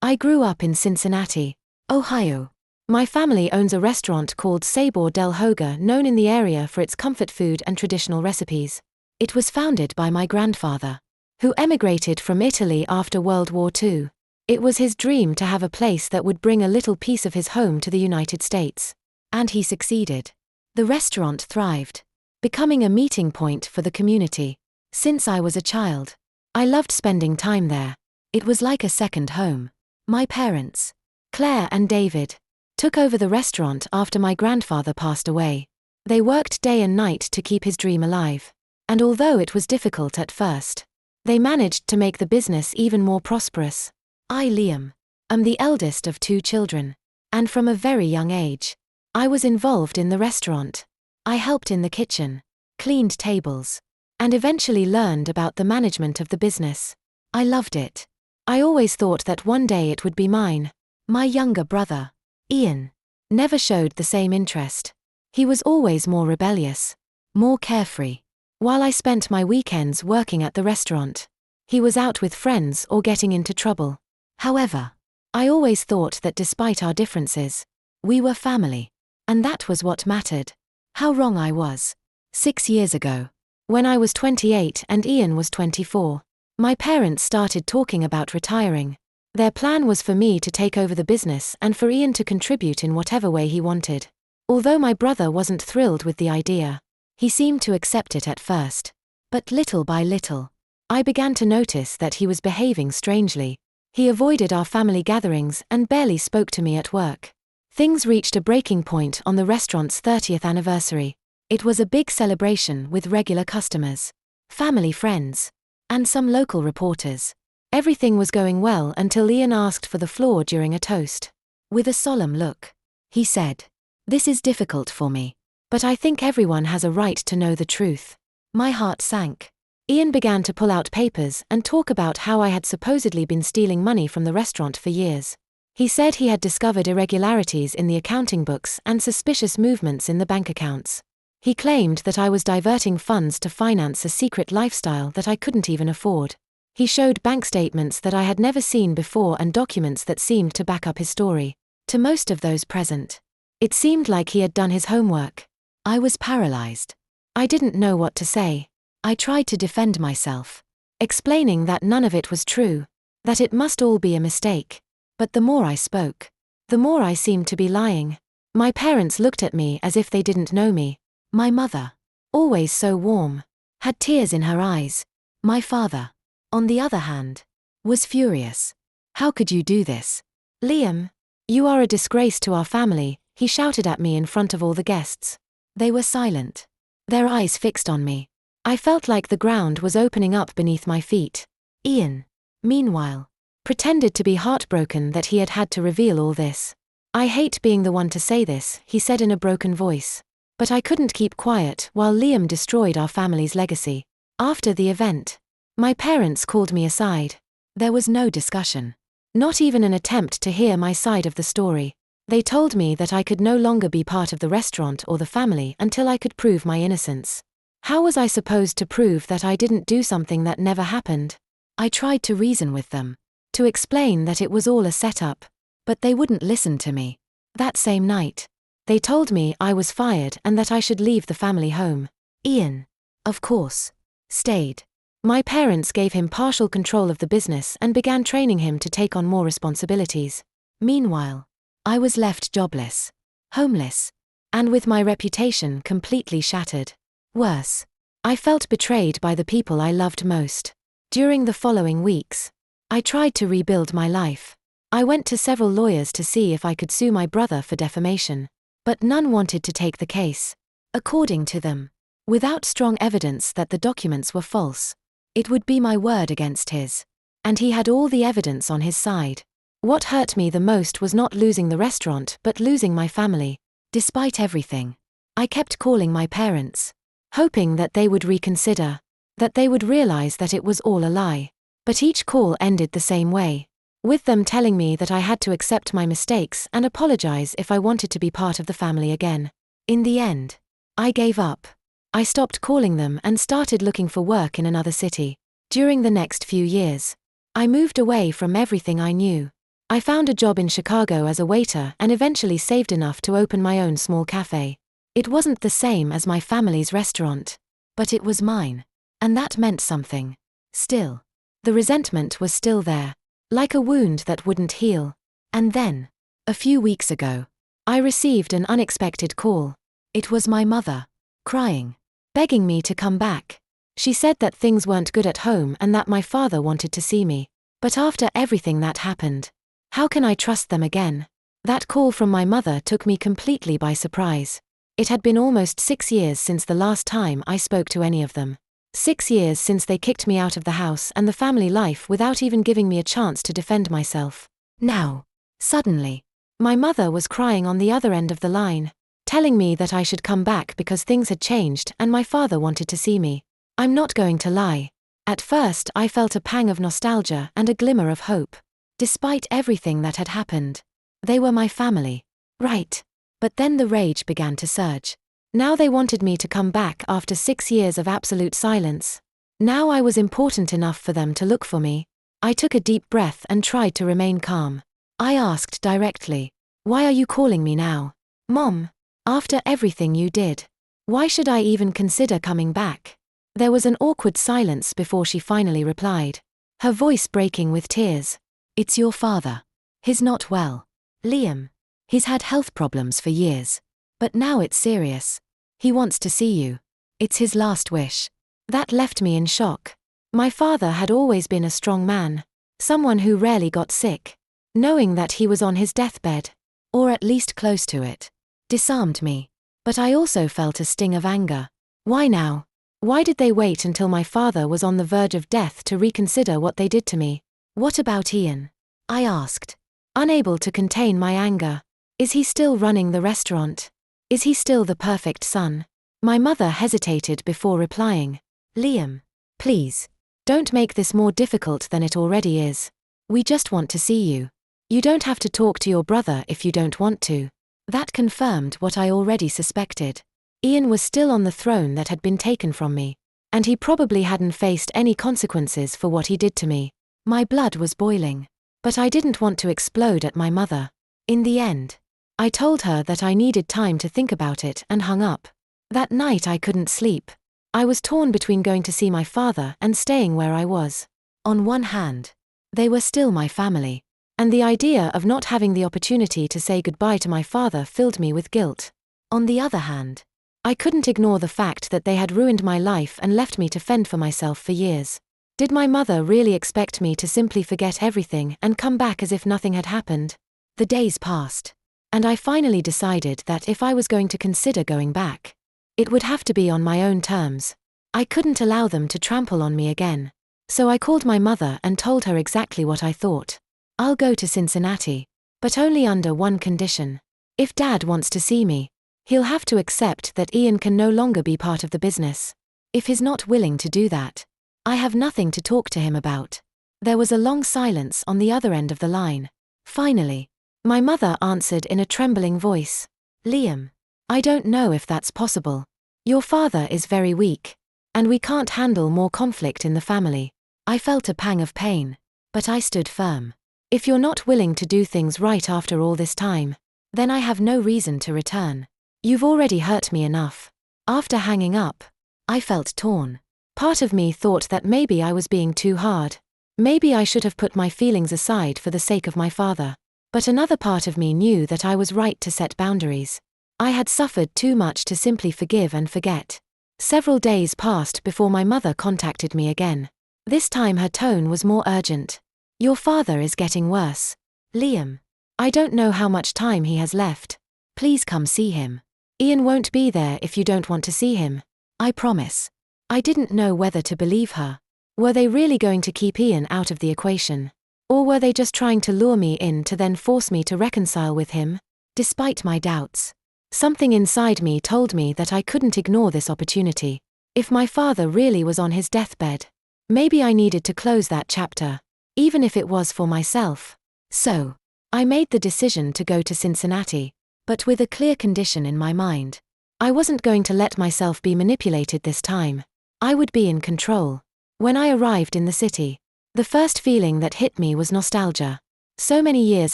I grew up in Cincinnati, Ohio. My family owns a restaurant called Sabor del Hogar, known in the area for its comfort food and traditional recipes. It was founded by my grandfather, who emigrated from Italy after World War II. It was his dream to have a place that would bring a little piece of his home to the United States. And he succeeded. The restaurant thrived, becoming a meeting point for the community. Since I was a child, I loved spending time there. It was like a second home. My parents, Claire and David, took over the restaurant after my grandfather passed away. They worked day and night to keep his dream alive. And although it was difficult at first, they managed to make the business even more prosperous. I, Liam, am the eldest of 2 children. And from a very young age, I was involved in the restaurant. I helped in the kitchen, cleaned tables, and eventually learned about the management of the business. I loved it. I always thought that one day it would be mine. My younger brother, Ian, never showed the same interest. He was always more rebellious, more carefree. While I spent my weekends working at the restaurant, he was out with friends or getting into trouble. However, I always thought that despite our differences, we were family. And that was what mattered. How wrong I was. 6 years ago, when I was 28 and Ian was 24, my parents started talking about retiring. Their plan was for me to take over the business and for Ian to contribute in whatever way he wanted. Although my brother wasn't thrilled with the idea, he seemed to accept it at first. But little by little, I began to notice that he was behaving strangely. He avoided our family gatherings and barely spoke to me at work. Things reached a breaking point on the restaurant's 30th anniversary. It was a big celebration with regular customers, family friends, and some local reporters. Everything was going well until Ian asked for the floor during a toast. With a solemn look, he said, "This is difficult for me, but I think everyone has a right to know the truth." My heart sank. Ian began to pull out papers and talk about how I had supposedly been stealing money from the restaurant for years. He said he had discovered irregularities in the accounting books and suspicious movements in the bank accounts. He claimed that I was diverting funds to finance a secret lifestyle that I couldn't even afford. He showed bank statements that I had never seen before and documents that seemed to back up his story. To most of those present, it seemed like he had done his homework. I was paralyzed. I didn't know what to say. I tried to defend myself, explaining that none of it was true, that it must all be a mistake. But the more I spoke, the more I seemed to be lying. My parents looked at me as if they didn't know me. My mother, always so warm, had tears in her eyes. My father, on the other hand, was furious. "How could you do this? Liam, you are a disgrace to our family," he shouted at me in front of all the guests. They were silent, their eyes fixed on me. I felt like the ground was opening up beneath my feet. Ian, meanwhile, pretended to be heartbroken that he had had to reveal all this. "I hate being the one to say this," he said in a broken voice. But I couldn't keep quiet while Liam destroyed our family's legacy. After the event, my parents called me aside. There was no discussion, not even an attempt to hear my side of the story. They told me that I could no longer be part of the restaurant or the family until I could prove my innocence. How was I supposed to prove that I didn't do something that never happened? I tried to reason with them, to explain that it was all a setup, but they wouldn't listen to me. That same night, they told me I was fired and that I should leave the family home. Ian, of course, stayed. My parents gave him partial control of the business and began training him to take on more responsibilities. Meanwhile, I was left jobless, homeless, and with my reputation completely shattered. Worse, I felt betrayed by the people I loved most. During the following weeks, I tried to rebuild my life. I went to several lawyers to see if I could sue my brother for defamation, but none wanted to take the case. According to them, without strong evidence that the documents were false, it would be my word against his. And he had all the evidence on his side. What hurt me the most was not losing the restaurant but losing my family. Despite everything, I kept calling my parents, hoping that they would reconsider, that they would realize that it was all a lie. But each call ended the same way, with them telling me that I had to accept my mistakes and apologize if I wanted to be part of the family again. In the end, I gave up. I stopped calling them and started looking for work in another city. During the next few years, I moved away from everything I knew. I found a job in Chicago as a waiter and eventually saved enough to open my own small cafe. It wasn't the same as my family's restaurant, but it was mine. And that meant something. Still, the resentment was still there, like a wound that wouldn't heal. And then, a few weeks ago, I received an unexpected call. It was my mother, crying, begging me to come back. She said that things weren't good at home and that my father wanted to see me. But after everything that happened, how can I trust them again? That call from my mother took me completely by surprise. It had been almost 6 years since the last time I spoke to any of them. 6 years since they kicked me out of the house and the family life without even giving me a chance to defend myself. Now, suddenly, my mother was crying on the other end of the line, telling me that I should come back because things had changed and my father wanted to see me. I'm not going to lie. At first I felt a pang of nostalgia and a glimmer of hope. Despite everything that had happened, they were my family. Right. But then the rage began to surge. Now they wanted me to come back after 6 years of absolute silence. Now I was important enough for them to look for me. I took a deep breath and tried to remain calm. I asked directly, "Why are you calling me now? Mom, after everything you did, why should I even consider coming back?" There was an awkward silence before she finally replied, her voice breaking with tears. "It's your father. He's not well, Liam. He's had health problems for years. But now it's serious. He wants to see you. It's his last wish." That left me in shock. My father had always been a strong man, someone who rarely got sick. Knowing that he was on his deathbed, or at least close to it, disarmed me. But I also felt a sting of anger. Why now? Why did they wait until my father was on the verge of death to reconsider what they did to me? "What about Ian?" I asked, unable to contain my anger. "Is he still running the restaurant? Is he still the perfect son?" My mother hesitated before replying. "Liam, please, don't make this more difficult than it already is. We just want to see you. You don't have to talk to your brother if you don't want to." That confirmed what I already suspected. Ian was still on the throne that had been taken from me, and he probably hadn't faced any consequences for what he did to me. My blood was boiling, but I didn't want to explode at my mother. In the end, I told her that I needed time to think about it and hung up. That night I couldn't sleep. I was torn between going to see my father and staying where I was. On one hand, they were still my family, and the idea of not having the opportunity to say goodbye to my father filled me with guilt. On the other hand, I couldn't ignore the fact that they had ruined my life and left me to fend for myself for years. Did my mother really expect me to simply forget everything and come back as if nothing had happened? The days passed, and I finally decided that if I was going to consider going back, it would have to be on my own terms. I couldn't allow them to trample on me again. So I called my mother and told her exactly what I thought. "I'll go to Cincinnati, but only under one condition. If Dad wants to see me, he'll have to accept that Ian can no longer be part of the business. If he's not willing to do that, I have nothing to talk to him about." There was a long silence on the other end of the line. Finally, my mother answered in a trembling voice, "Liam, I don't know if that's possible. Your father is very weak, and we can't handle more conflict in the family." I felt a pang of pain, but I stood firm. "If you're not willing to do things right after all this time, then I have no reason to return. You've already hurt me enough." After hanging up, I felt torn. Part of me thought that maybe I was being too hard. Maybe I should have put my feelings aside for the sake of my father. But another part of me knew that I was right to set boundaries. I had suffered too much to simply forgive and forget. Several days passed before my mother contacted me again. This time her tone was more urgent. "Your father is getting worse, Liam. I don't know how much time he has left. Please come see him. Ian won't be there if you don't want to see him. I promise." I didn't know whether to believe her. Were they really going to keep Ian out of the equation? Or were they just trying to lure me in to then force me to reconcile with him? Despite my doubts, something inside me told me that I couldn't ignore this opportunity. If my father really was on his deathbed, maybe I needed to close that chapter, even if it was for myself. So, I made the decision to go to Cincinnati, but with a clear condition in my mind. I wasn't going to let myself be manipulated this time. I would be in control. When I arrived in the city, the first feeling that hit me was nostalgia. So many years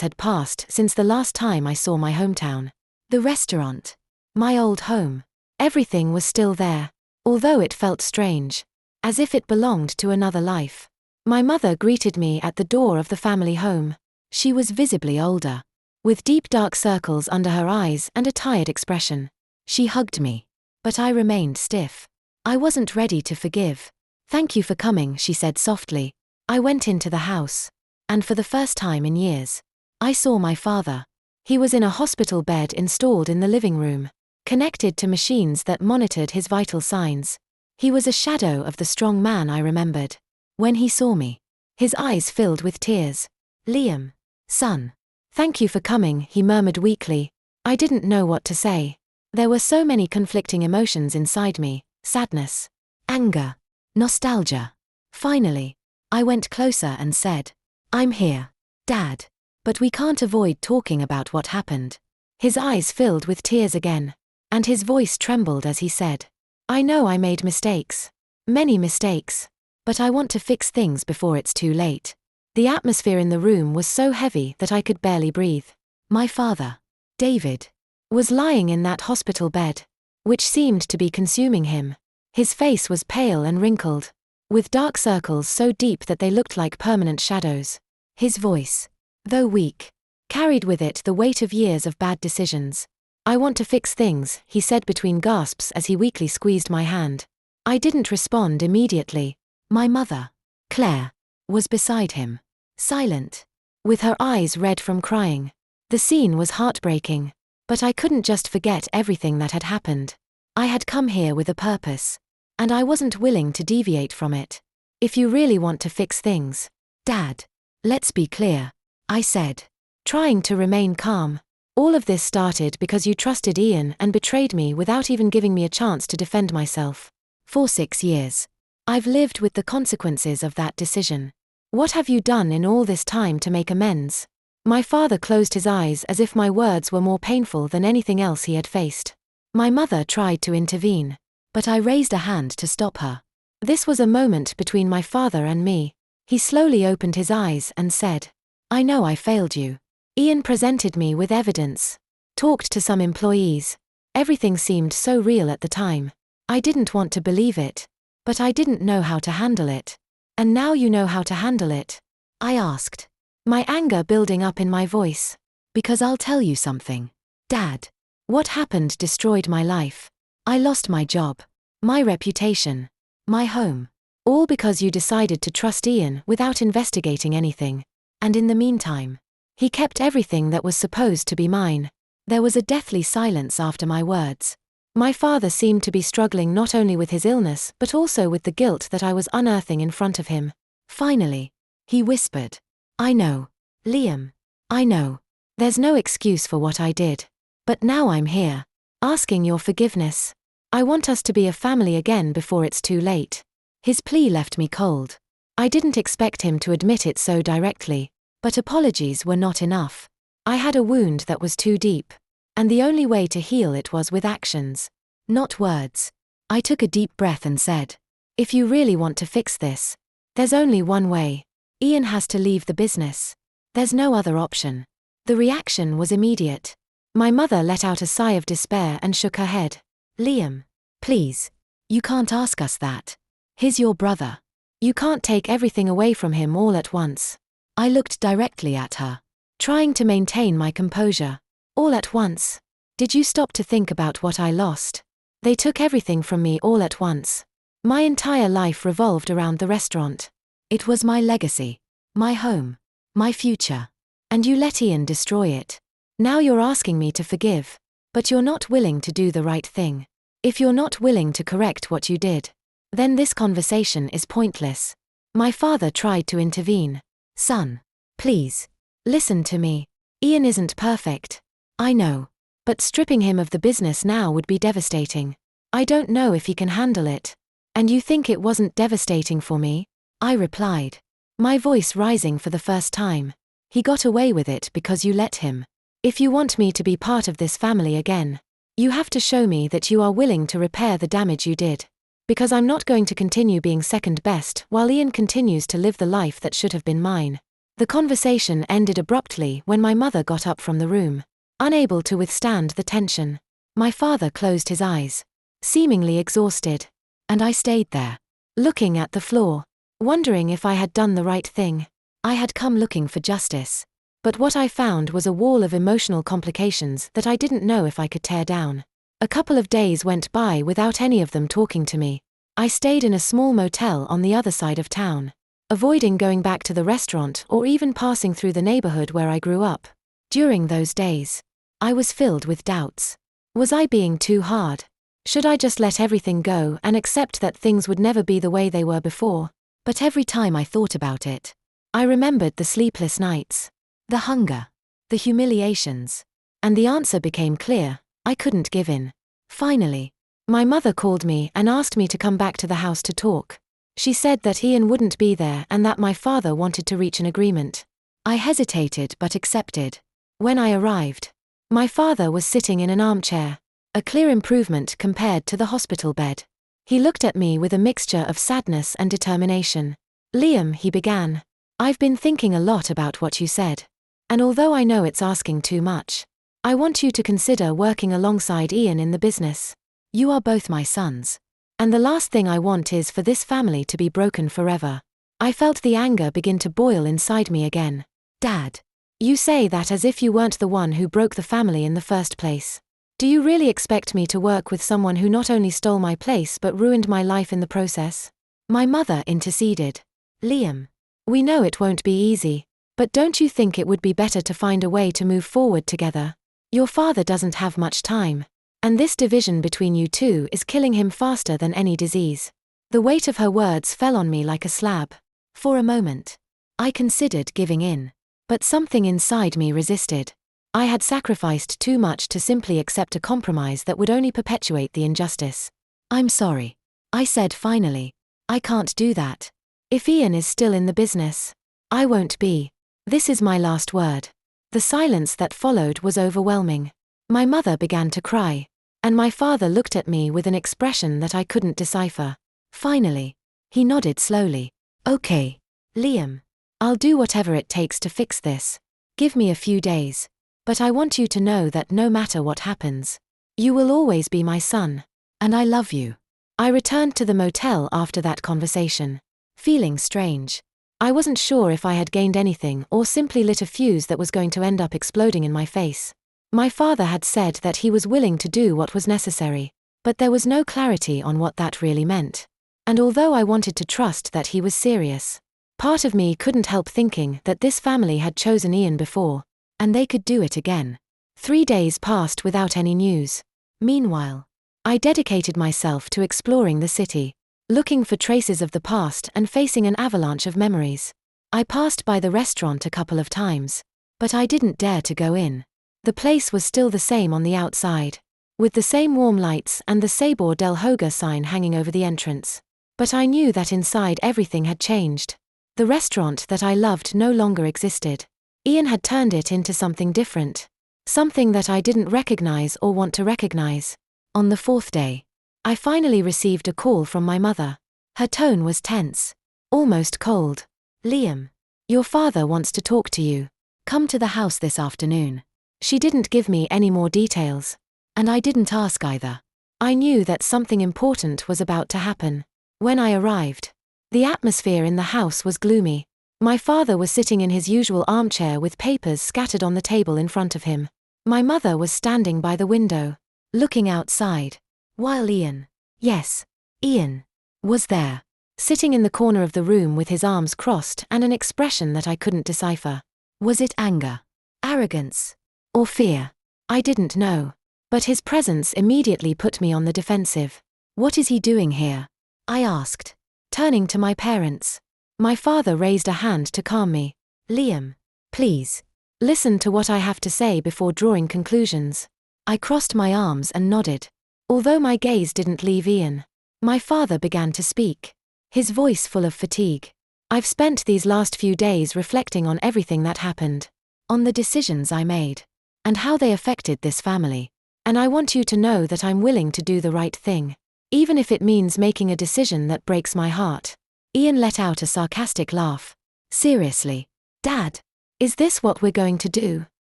had passed since the last time I saw my hometown. The restaurant. My old home. Everything was still there, although it felt strange, as if it belonged to another life. My mother greeted me at the door of the family home. She was visibly older, with deep dark circles under her eyes and a tired expression. She hugged me, but I remained stiff. I wasn't ready to forgive. "Thank you for coming," she said softly. I went into the house, and for the first time in years, I saw my father. He was in a hospital bed installed in the living room, connected to machines that monitored his vital signs. He was a shadow of the strong man I remembered. When he saw me, his eyes filled with tears. "Liam, son. Thank you for coming," he murmured weakly. I didn't know what to say. There were so many conflicting emotions inside me: sadness, anger, nostalgia. Finally, I went closer and said, "I'm here, Dad. But we can't avoid talking about what happened." His eyes filled with tears again, and his voice trembled as he said, "I know I made mistakes. Many mistakes. But I want to fix things before it's too late." The atmosphere in the room was so heavy that I could barely breathe. My father, David, was lying in that hospital bed, which seemed to be consuming him. His face was pale and wrinkled, with dark circles so deep that they looked like permanent shadows. His voice, though weak, carried with it the weight of years of bad decisions. "I want to fix things," he said between gasps as he weakly squeezed my hand. I didn't respond immediately. My mother, Claire, was beside him, silent, with her eyes red from crying. The scene was heartbreaking, but I couldn't just forget everything that had happened. I had come here with a purpose, and I wasn't willing to deviate from it. "If you really want to fix things, Dad, let's be clear," I said, trying to remain calm. "All of this started because you trusted Ian and betrayed me without even giving me a chance to defend myself. For 6 years, I've lived with the consequences of that decision. What have you done in all this time to make amends?" My father closed his eyes as if my words were more painful than anything else he had faced. My mother tried to intervene, but I raised a hand to stop her. This was a moment between my father and me. He slowly opened his eyes and said, "I know I failed you. Ian presented me with evidence. Talked to some employees. Everything seemed so real at the time. I didn't want to believe it, but I didn't know how to handle it. And now you know how to handle it?" I asked, my anger building up in my voice. "Because I'll tell you something, Dad. What happened destroyed my life. I lost my job, my reputation, my home. All because you decided to trust Ian without investigating anything. And in the meantime, he kept everything that was supposed to be mine." There was a deathly silence after my words. My father seemed to be struggling not only with his illness but also with the guilt that I was unearthing in front of him. Finally, he whispered, "I know, Liam. I know. There's no excuse for what I did. But now I'm here, asking your forgiveness. I want us to be a family again before it's too late." His plea left me cold. I didn't expect him to admit it so directly, but apologies were not enough. I had a wound that was too deep, and the only way to heal it was with actions, not words. I took a deep breath and said, "If you really want to fix this, there's only one way. Ian has to leave the business. There's no other option." The reaction was immediate. My mother let out a sigh of despair and shook her head. "Liam, please. You can't ask us that. He's your brother. You can't take everything away from him all at once." I looked directly at her, trying to maintain my composure. "All at once? Did you stop to think about what I lost? They took everything from me all at once. My entire life revolved around the restaurant. It was my legacy, my home, my future. And you let Ian destroy it. Now you're asking me to forgive, but you're not willing to do the right thing. If you're not willing to correct what you did, then this conversation is pointless." My father tried to intervene. "Son, please, listen to me. Ian isn't perfect. I know. But stripping him of the business now would be devastating. I don't know if he can handle it. And you think it wasn't devastating for me?" I replied, my voice rising for the first time. "He got away with it because you let him. If you want me to be part of this family again, you have to show me that you are willing to repair the damage you did. Because I'm not going to continue being second best while Ian continues to live the life that should have been mine." The conversation ended abruptly when my mother got up from the room, unable to withstand the tension. My father closed his eyes, seemingly exhausted, and I stayed there, looking at the floor, wondering if I had done the right thing. I had come looking for justice, but what I found was a wall of emotional complications that I didn't know if I could tear down. A couple of days went by without any of them talking to me. I stayed in a small motel on the other side of town, avoiding going back to the restaurant or even passing through the neighborhood where I grew up. During those days, I was filled with doubts. Was I being too hard? Should I just let everything go and accept that things would never be the way they were before? But every time I thought about it, I remembered the sleepless nights, the hunger, the humiliations, and the answer became clear: I couldn't give in. Finally, my mother called me and asked me to come back to the house to talk. She said that Ian wouldn't be there and that my father wanted to reach an agreement. I hesitated but accepted. When I arrived, my father was sitting in an armchair, a clear improvement compared to the hospital bed. He looked at me with a mixture of sadness and determination. "Liam," he began, "I've been thinking a lot about what you said. And although I know it's asking too much, I want you to consider working alongside Ian in the business. You are both my sons. And the last thing I want is for this family to be broken forever." I felt the anger begin to boil inside me again. "Dad, you say that as if you weren't the one who broke the family in the first place. Do you really expect me to work with someone who not only stole my place but ruined my life in the process?" My mother interceded. "Liam, we know it won't be easy, but don't you think it would be better to find a way to move forward together? Your father doesn't have much time, and this division between you two is killing him faster than any disease." The weight of her words fell on me like a slab. For a moment, I considered giving in, but something inside me resisted. I had sacrificed too much to simply accept a compromise that would only perpetuate the injustice. "I'm sorry," I said finally. "I can't do that. If Ian is still in the business, I won't be. This is my last word." The silence that followed was overwhelming. My mother began to cry, and my father looked at me with an expression that I couldn't decipher. Finally, he nodded slowly. "Okay, Liam, I'll do whatever it takes to fix this. Give me a few days. But I want you to know that no matter what happens, you will always be my son, and I love you." I returned to the motel after that conversation, feeling strange. I wasn't sure if I had gained anything or simply lit a fuse that was going to end up exploding in my face. My father had said that he was willing to do what was necessary, but there was no clarity on what that really meant. And although I wanted to trust that he was serious, part of me couldn't help thinking that this family had chosen Ian before, and they could do it again. 3 days passed without any news. Meanwhile, I dedicated myself to exploring the city, looking for traces of the past and facing an avalanche of memories. I passed by the restaurant a couple of times, but I didn't dare to go in. The place was still the same on the outside, with the same warm lights and the Sabor del Hogar sign hanging over the entrance. But I knew that inside everything had changed. The restaurant that I loved no longer existed. Ian had turned it into something different, something that I didn't recognize or want to recognize. On the 4th day, I finally received a call from my mother. Her tone was tense, almost cold. "Liam, your father wants to talk to you. Come to the house this afternoon." She didn't give me any more details, and I didn't ask either. I knew that something important was about to happen. When I arrived, the atmosphere in the house was gloomy. My father was sitting in his usual armchair with papers scattered on the table in front of him. My mother was standing by the window, looking outside, while Ian, yes, Ian, was there, sitting in the corner of the room with his arms crossed and an expression that I couldn't decipher. Was it anger, arrogance, or fear? I didn't know. But his presence immediately put me on the defensive. "What is he doing here?" I asked, turning to my parents. My father raised a hand to calm me. "Liam, please, listen to what I have to say before drawing conclusions." I crossed my arms and nodded. Although my gaze didn't leave Ian, my father began to speak, his voice full of fatigue. "I've spent these last few days reflecting on everything that happened, on the decisions I made, and how they affected this family. And I want you to know that I'm willing to do the right thing, even if it means making a decision that breaks my heart." Ian let out a sarcastic laugh. "Seriously? Dad, is this what we're going to do?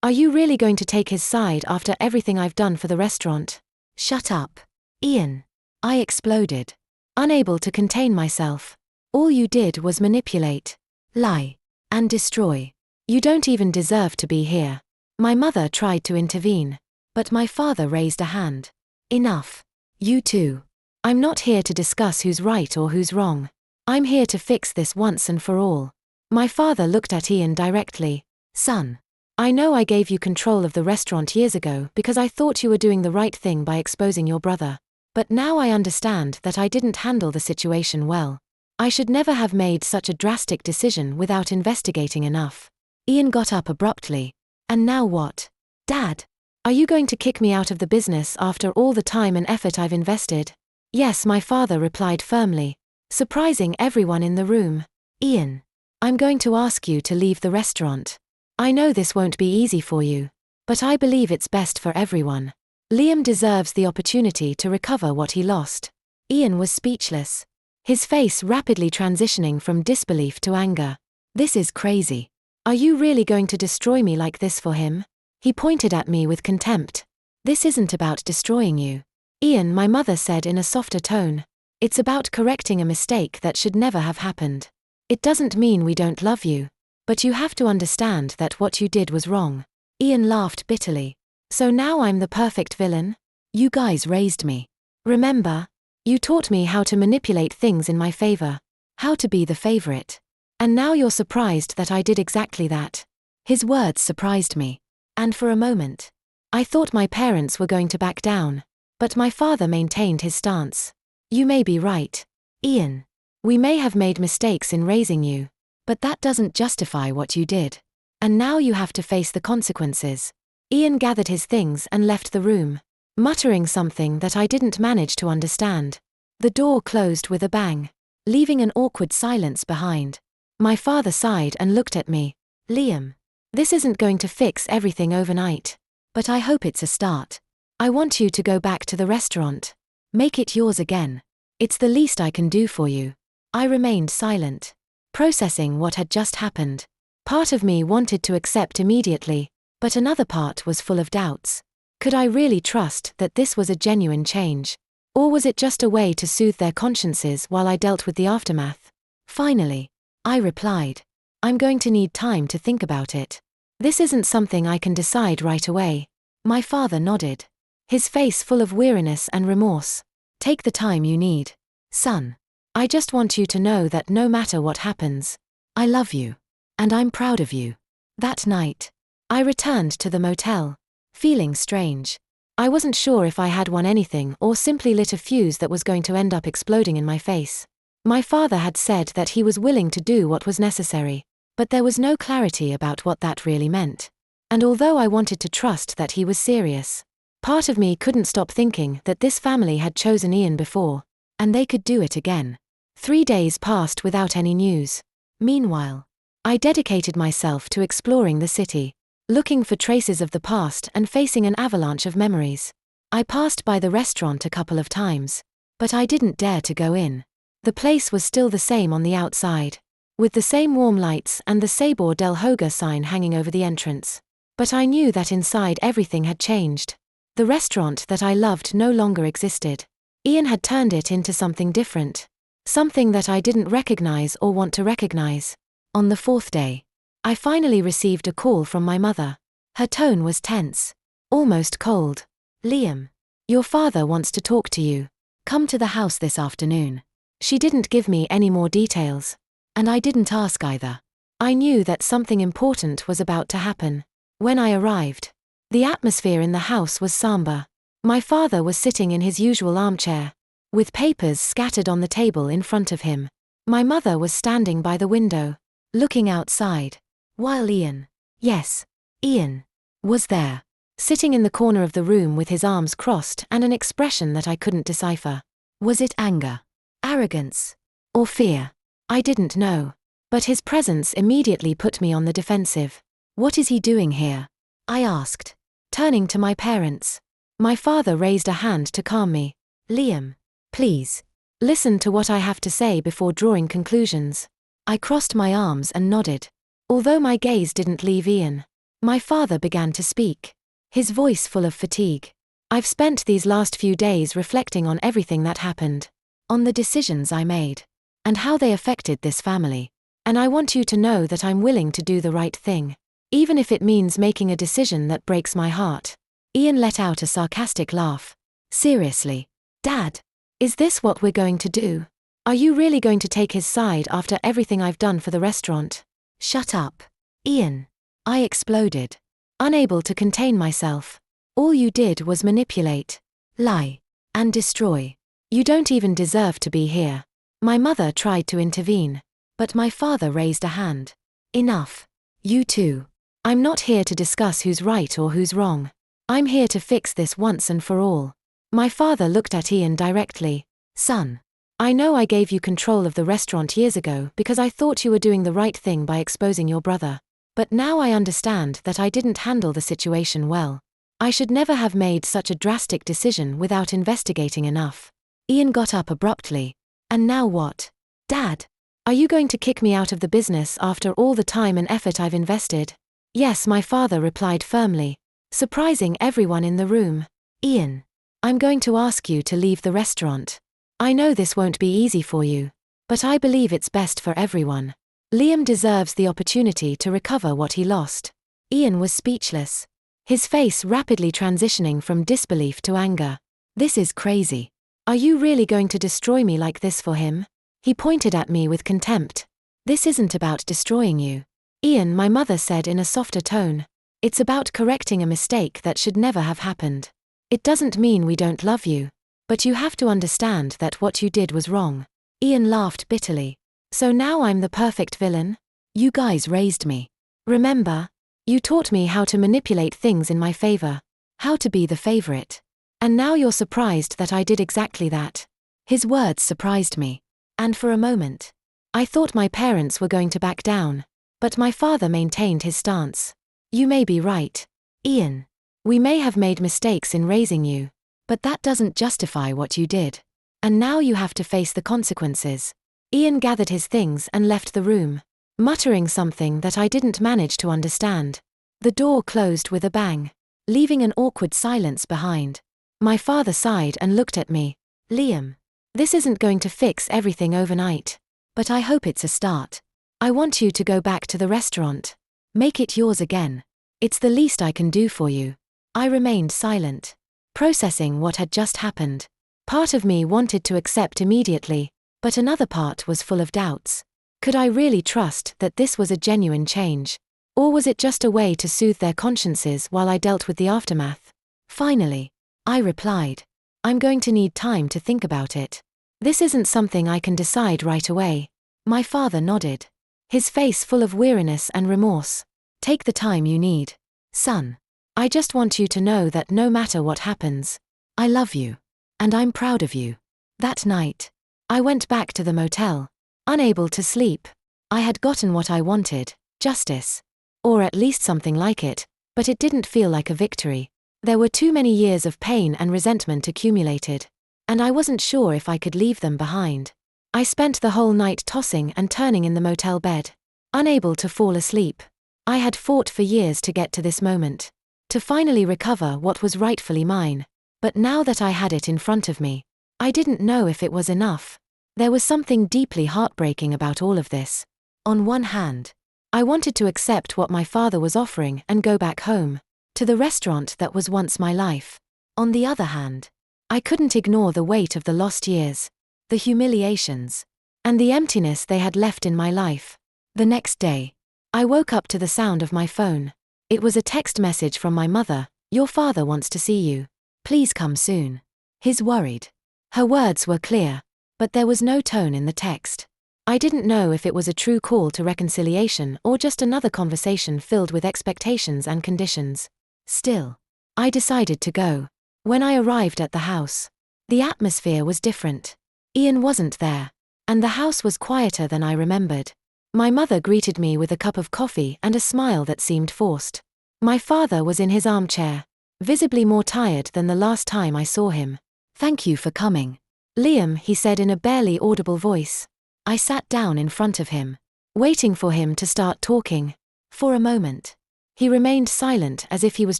Are you really going to take his side after everything I've done for the restaurant? Shut up, Ian. I exploded, unable to contain myself. All you did was manipulate, lie, and destroy. You don't even deserve to be here. My mother tried to intervene, but my father raised a hand. Enough. You two. I'm not here to discuss who's right or who's wrong. I'm here to fix this once and for all. My father looked at Ian directly. Son, I know I gave you control of the restaurant years ago because I thought you were doing the right thing by exposing your brother. But now I understand that I didn't handle the situation well. I should never have made such a drastic decision without investigating enough. Ian got up abruptly. And now what? Dad, are you going to kick me out of the business after all the time and effort I've invested? Yes, my father replied firmly, surprising everyone in the room. Ian, I'm going to ask you to leave the restaurant. I know this won't be easy for you, but I believe it's best for everyone. Liam deserves the opportunity to recover what he lost. Ian was speechless, his face rapidly transitioning from disbelief to anger. This is crazy. Are you really going to destroy me like this for him? He pointed at me with contempt. This isn't about destroying you, Ian, my mother said in a softer tone. It's about correcting a mistake that should never have happened. It doesn't mean we don't love you, but you have to understand that what you did was wrong. Ian laughed bitterly. So now I'm the perfect villain? You guys raised me. Remember? You taught me how to manipulate things in my favor, how to be the favorite. And now you're surprised that I did exactly that. His words surprised me. And for a moment, I thought my parents were going to back down. But my father maintained his stance. You may be right, Ian. We may have made mistakes in raising you, but that doesn't justify what you did. And now you have to face the consequences. Ian gathered his things and left the room, muttering something that I didn't manage to understand. The door closed with a bang, leaving an awkward silence behind. My father sighed and looked at me. Liam, this isn't going to fix everything overnight, but I hope it's a start. I want you to go back to the restaurant. Make it yours again. It's the least I can do for you. I remained silent, processing what had just happened. Part of me wanted to accept immediately, but another part was full of doubts. Could I really trust that this was a genuine change? Or was it just a way to soothe their consciences while I dealt with the aftermath? Finally, I replied, I'm going to need time to think about it. This isn't something I can decide right away. My father nodded, his face full of weariness and remorse. Take the time you need. Son, I just want you to know that no matter what happens, I love you. And I'm proud of you. That night, I returned to the motel, feeling strange. I wasn't sure if I had won anything or simply lit a fuse that was going to end up exploding in my face. My father had said that he was willing to do what was necessary, but there was no clarity about what that really meant. And although I wanted to trust that he was serious, part of me couldn't stop thinking that this family had chosen Ian before, and they could do it again. 3 days passed without any news. Meanwhile, I dedicated myself to exploring the city, looking for traces of the past and facing an avalanche of memories. I passed by the restaurant a couple of times, but I didn't dare to go in. The place was still the same on the outside, with the same warm lights and the Sabor del Hogar sign hanging over the entrance. But I knew that inside everything had changed. The restaurant that I loved no longer existed. Ian had turned it into something different. Something that I didn't recognize or want to recognize. On the 4th day, I finally received a call from my mother. Her tone was tense, almost cold. Liam, your father wants to talk to you. Come to the house this afternoon. She didn't give me any more details. And I didn't ask either. I knew that something important was about to happen. When I arrived, the atmosphere in the house was somber. My father was sitting in his usual armchair, with papers scattered on the table in front of him. My mother was standing by the window, looking outside, while Ian, yes, Ian, was there, sitting in the corner of the room with his arms crossed and an expression that I couldn't decipher. Was it anger, arrogance, or fear? I didn't know. But his presence immediately put me on the defensive. What is he doing here? I asked, turning to my parents. My father raised a hand to calm me. Liam, please, listen to what I have to say before drawing conclusions. I crossed my arms and nodded. Although my gaze didn't leave Ian, my father began to speak, his voice full of fatigue. I've spent these last few days reflecting on everything that happened, on the decisions I made, and how they affected this family. And I want you to know that I'm willing to do the right thing, even if it means making a decision that breaks my heart. Ian let out a sarcastic laugh. Seriously, Dad? Is this what we're going to do? Are you really going to take his side after everything I've done for the restaurant? Shut up, Ian. I exploded, unable to contain myself. All you did was manipulate, lie, and destroy. You don't even deserve to be here. My mother tried to intervene, but my father raised a hand. Enough. You two. I'm not here to discuss who's right or who's wrong. I'm here to fix this once and for all. My father looked at Ian directly. Son, I know I gave you control of the restaurant years ago because I thought you were doing the right thing by exposing your brother. But now I understand that I didn't handle the situation well. I should never have made such a drastic decision without investigating enough. Ian got up abruptly. And now what? Dad, are you going to kick me out of the business after all the time and effort I've invested? Yes, my father replied firmly, surprising everyone in the room. Ian, I'm going to ask you to leave the restaurant. I know this won't be easy for you, but I believe it's best for everyone. Liam deserves the opportunity to recover what he lost. Ian was speechless, his face rapidly transitioning from disbelief to anger. This is crazy. Are you really going to destroy me like this for him? He pointed at me with contempt. This isn't about destroying you, Ian, my mother said in a softer tone. It's about correcting a mistake that should never have happened. It doesn't mean we don't love you, but you have to understand that what you did was wrong. Ian laughed bitterly. So now I'm the perfect villain? You guys raised me. Remember? You taught me how to manipulate things in my favor, how to be the favorite. And now you're surprised that I did exactly that. His words surprised me. And for a moment, I thought my parents were going to back down, but my father maintained his stance. You may be right, Ian. We may have made mistakes in raising you, but that doesn't justify what you did. And now you have to face the consequences. Ian gathered his things and left the room, muttering something that I didn't manage to understand. The door closed with a bang, leaving an awkward silence behind. My father sighed and looked at me. Liam, this isn't going to fix everything overnight, but I hope it's a start. I want you to go back to the restaurant. Make it yours again. It's the least I can do for you. I remained silent, processing what had just happened. Part of me wanted to accept immediately, but another part was full of doubts. Could I really trust that this was a genuine change? Or was it just a way to soothe their consciences while I dealt with the aftermath? Finally, I replied, I'm going to need time to think about it. This isn't something I can decide right away. My father nodded, his face full of weariness and remorse. Take the time you need, son. I just want you to know that no matter what happens, I love you. And I'm proud of you. That night, I went back to the motel, unable to sleep. I had gotten what I wanted, justice. Or at least something like it, but it didn't feel like a victory. There were too many years of pain and resentment accumulated, and I wasn't sure if I could leave them behind. I spent the whole night tossing and turning in the motel bed, unable to fall asleep. I had fought for years to get to this moment, to finally recover what was rightfully mine. But now that I had it in front of me, I didn't know if it was enough. There was something deeply heartbreaking about all of this. On one hand, I wanted to accept what my father was offering and go back home, to the restaurant that was once my life. On the other hand, I couldn't ignore the weight of the lost years, the humiliations, and the emptiness they had left in my life. The next day, I woke up to the sound of my phone. It was a text message from my mother. Your father wants to see you. Please come soon. He's worried. Her words were clear, but there was no tone in the text. I didn't know if it was a true call to reconciliation or just another conversation filled with expectations and conditions. Still, I decided to go. When I arrived at the house, the atmosphere was different. Ian wasn't there, and the house was quieter than I remembered. My mother greeted me with a cup of coffee and a smile that seemed forced. My father was in his armchair, visibly more tired than the last time I saw him. Thank you for coming, Liam, he said in a barely audible voice. I sat down in front of him, waiting for him to start talking. For a moment. He remained silent as if he was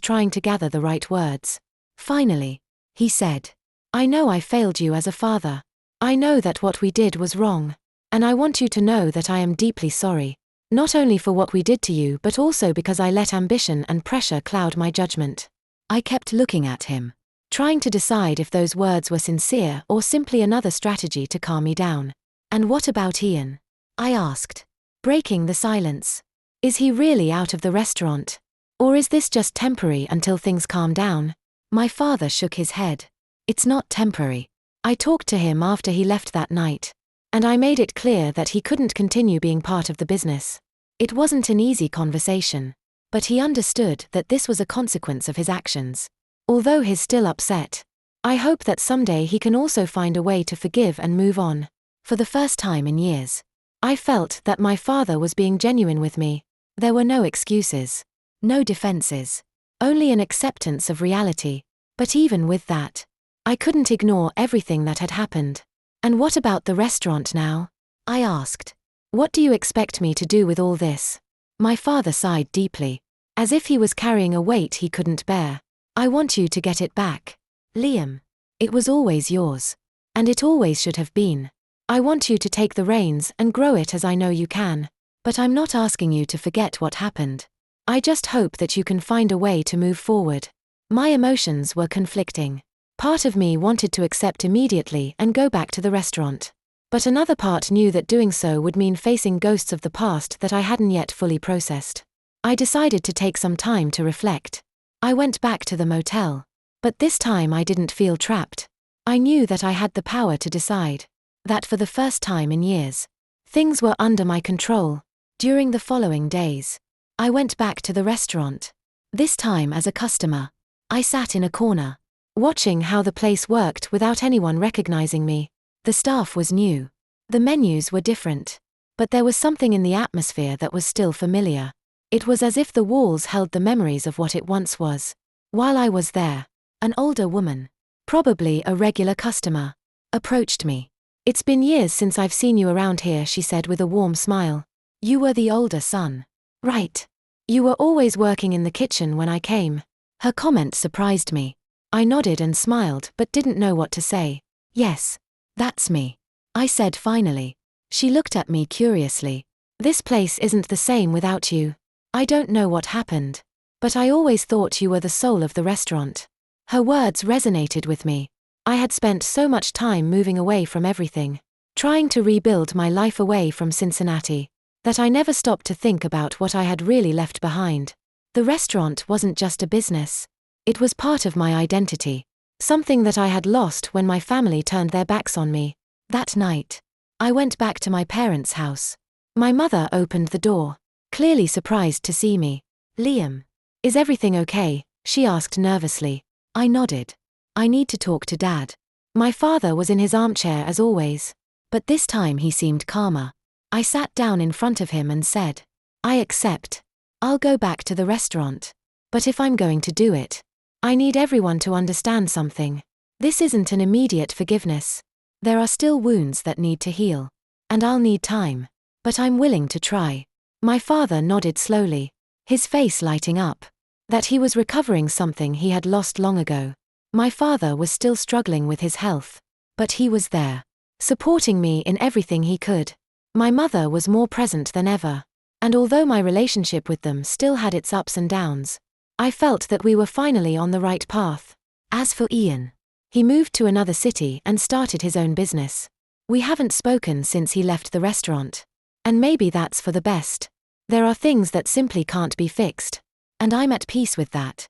trying to gather the right words. Finally, he said, I know I failed you as a father. I know that what we did was wrong. And I want you to know that I am deeply sorry. Not only for what we did to you but also because I let ambition and pressure cloud my judgment. I kept looking at him, trying to decide if those words were sincere or simply another strategy to calm me down. And what about Ian? I asked, breaking the silence. Is he really out of the restaurant? Or is this just temporary until things calm down? My father shook his head. It's not temporary. I talked to him after he left that night. And I made it clear that he couldn't continue being part of the business. It wasn't an easy conversation. But he understood that this was a consequence of his actions. Although he's still upset, I hope that someday he can also find a way to forgive and move on. For the first time in years, I felt that my father was being genuine with me. There were no excuses, no defenses, only an acceptance of reality. But even with that, I couldn't ignore everything that had happened. And what about the restaurant now? I asked. What do you expect me to do with all this? My father sighed deeply, as if he was carrying a weight he couldn't bear. I want you to get it back, Liam. It was always yours. And it always should have been. I want you to take the reins and grow it as I know you can. But I'm not asking you to forget what happened. I just hope that you can find a way to move forward. My emotions were conflicting. Part of me wanted to accept immediately and go back to the restaurant. But another part knew that doing so would mean facing ghosts of the past that I hadn't yet fully processed. I decided to take some time to reflect. I went back to the motel. But this time I didn't feel trapped. I knew that I had the power to decide. That for the first time in years, things were under my control. During the following days, I went back to the restaurant. This time as a customer. I sat in a corner, watching how the place worked without anyone recognizing me. The staff was new. The menus were different. But there was something in the atmosphere that was still familiar. It was as if the walls held the memories of what it once was. While I was there, an older woman, probably a regular customer, approached me. It's been years since I've seen you around here, she said with a warm smile. You were the older son. Right. You were always working in the kitchen when I came. Her comment surprised me. I nodded and smiled but didn't know what to say. Yes. That's me, I said finally. She looked at me curiously. This place isn't the same without you. I don't know what happened. But I always thought you were the soul of the restaurant. Her words resonated with me. I had spent so much time moving away from everything, trying to rebuild my life away from Cincinnati, that I never stopped to think about what I had really left behind. The restaurant wasn't just a business. It was part of my identity. Something that I had lost when my family turned their backs on me. That night, I went back to my parents' house. My mother opened the door, clearly surprised to see me. Liam, is everything okay? She asked nervously. I nodded. I need to talk to Dad. My father was in his armchair as always, but this time he seemed calmer. I sat down in front of him and said, I accept. I'll go back to the restaurant. But if I'm going to do it, I need everyone to understand something. This isn't an immediate forgiveness. There are still wounds that need to heal. And I'll need time. But I'm willing to try. My father nodded slowly, his face lighting up. That he was recovering something he had lost long ago. My father was still struggling with his health. But he was there, supporting me in everything he could. My mother was more present than ever. And although my relationship with them still had its ups and downs, I felt that we were finally on the right path. As for Ian, he moved to another city and started his own business. We haven't spoken since he left the restaurant. And maybe that's for the best. There are things that simply can't be fixed. And I'm at peace with that.